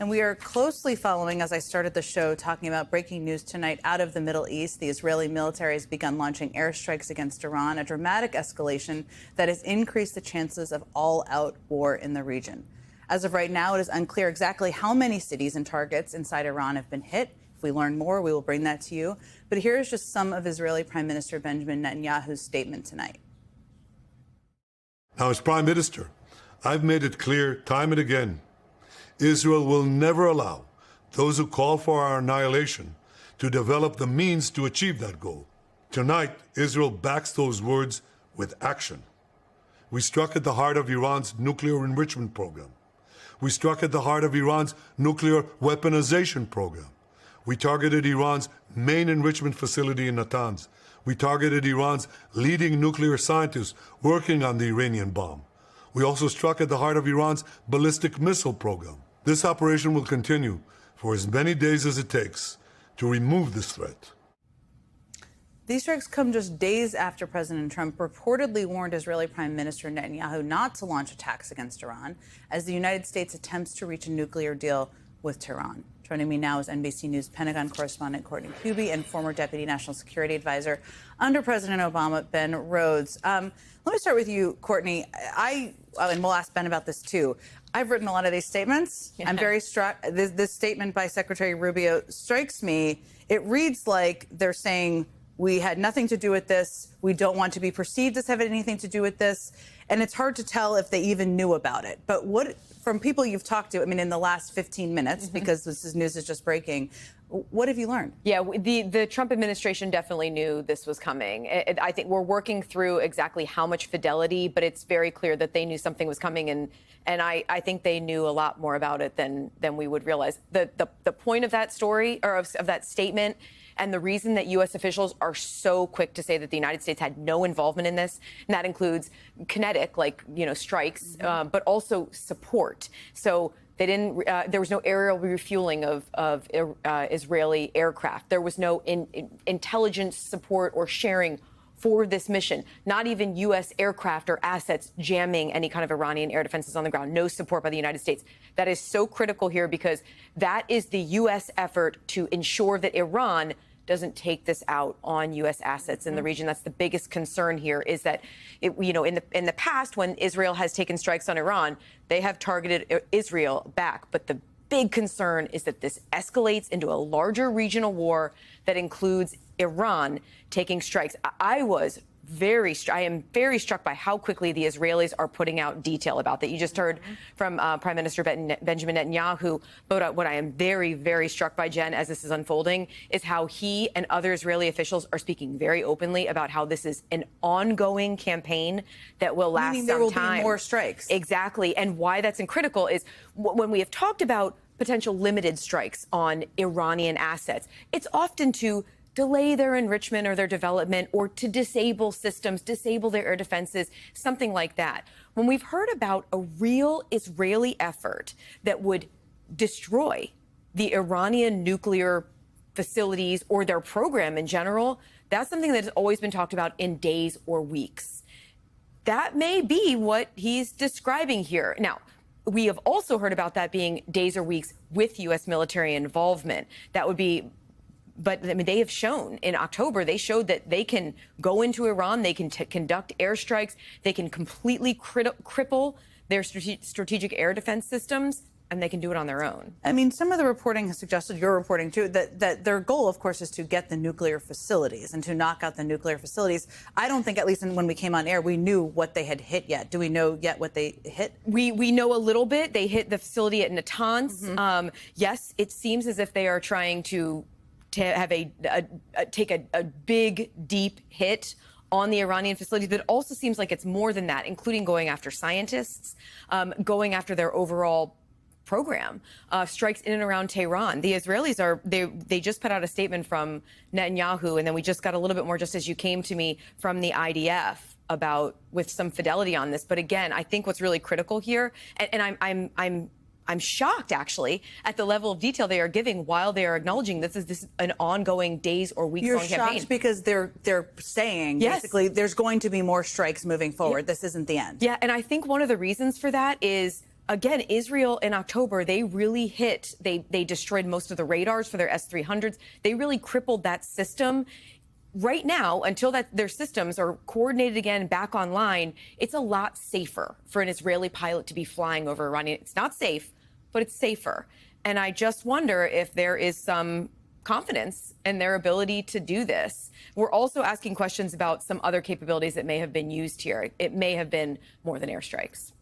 And we are closely following, as I started the show, talking about breaking news tonight out of the Middle East. The Israeli military has begun launching airstrikes against Iran, a dramatic escalation that has increased the chances of all-out war in the region. As of right now, it is unclear exactly how many cities and targets inside Iran have been hit. If we learn more, we will bring that to you. But here is just some of Israeli Prime Minister Benjamin Netanyahu's statement tonight. Now, as Prime Minister, I've made it clear time and again, Israel will never allow those who call for our annihilation to develop the means to achieve that goal. Tonight, Israel backs those words with action. We struck at the heart of Iran's nuclear enrichment program. We struck at the heart of Iran's nuclear weaponization program. We targeted Iran's main enrichment facility in Natanz. We targeted Iran's leading nuclear scientists working on the Iranian bomb. We also struck at the heart of Iran's ballistic missile program. This operation will continue for as many days as it takes to remove this threat. These strikes come just days after President Trump reportedly warned Israeli Prime Minister Netanyahu not to launch attacks against Iran as the United States attempts to reach a nuclear deal with Tehran. Joining me now is NBC News Pentagon correspondent Courtney Kube and former Deputy National Security Advisor under President Obama, Ben Rhodes. Let me start with you, Courtney. And we'll ask Ben about this too. I've written a lot of these statements. Yeah. I'm very struck. This statement by Secretary Rubio strikes me. It reads like they're saying we had nothing to do with this. We don't want to be perceived as having anything to do with this. And it's hard to tell if they even knew about it. But what, from people you've talked to, I mean, in the last 15 minutes, because this news is just breaking, what have you learned? Yeah, the Trump administration definitely knew this was coming. I think we're working through exactly how much fidelity, but it's very clear that they knew something was coming, and I think they knew a lot more about it than we would realize. The point of that story, or of that statement, and the reason that U.S. officials are so quick to say that the United States had no involvement in this, and that includes kinetic, like, strikes, but also support. So they didn't. There was no aerial refueling of Israeli aircraft. There was no intelligence support or sharing for this mission. Not even U.S. aircraft or assets jamming any kind of Iranian air defenses on the ground. No support by the United States. That is so critical here because that is the U.S. effort to ensure that Iran doesn't take this out on U.S. assets in the region. That's the biggest concern here, is that, in the past, when Israel has taken strikes on Iran, they have targeted Israel back. But the big concern is that this escalates into a larger regional war that includes Iran taking strikes. I am very struck by how quickly the Israelis are putting out detail about that. You just heard from Prime Minister Benjamin Netanyahu. But what I am very, very struck by, Jen, as this is unfolding, is how he and other Israeli officials are speaking very openly about how this is an ongoing campaign that will last some time. Meaning there will be more strikes. Exactly. And why that's critical is when we have talked about potential limited strikes on Iranian assets, it's often to delay their enrichment or their development, or to disable systems, disable their air defenses, something like that. When we've heard about a real Israeli effort that would destroy the Iranian nuclear facilities or their program in general, that's something that has always been talked about in days or weeks. That may be what he's describing here. Now, we have also heard about that being days or weeks with U.S. military involvement. That would be. But I mean, they have shown in October, they showed that they can go into Iran, they can conduct airstrikes, they can completely cripple their strategic air defense systems, and they can do it on their own. I mean, some of the reporting has suggested, your reporting too, that their goal, of course, is to get the nuclear facilities and to knock out the nuclear facilities. I don't think, at least when we came on air, we knew what they had hit yet. Do we know yet what they hit? We know a little bit. They hit the facility at Natanz. Yes, it seems as if they are trying to have take a big, deep hit on the Iranian facilities, but it also seems like it's more than that, including going after scientists, going after their overall program, strikes in and around Tehran. The Israelis they just put out a statement from Netanyahu, and then we just got a little bit more, just as you came to me, from the IDF with some fidelity on this. But again, I think what's really critical here, and I'm shocked, actually, at the level of detail they are giving while they are acknowledging this is an ongoing days or weeks-long campaign. You're shocked because they're saying, basically, there's going to be more strikes moving forward. This isn't the end. Yeah, and I think one of the reasons for that is again, Israel in October, they really they destroyed most of the radars for their S-300s. They really crippled that system. Right now, until their systems are coordinated again, back online, it's a lot safer for an Israeli pilot to be flying over Iranian. It's not safe, but it's safer. And I just wonder if there is some confidence in their ability to do this. We're also asking questions about some other capabilities that may have been used here. It may have been more than airstrikes.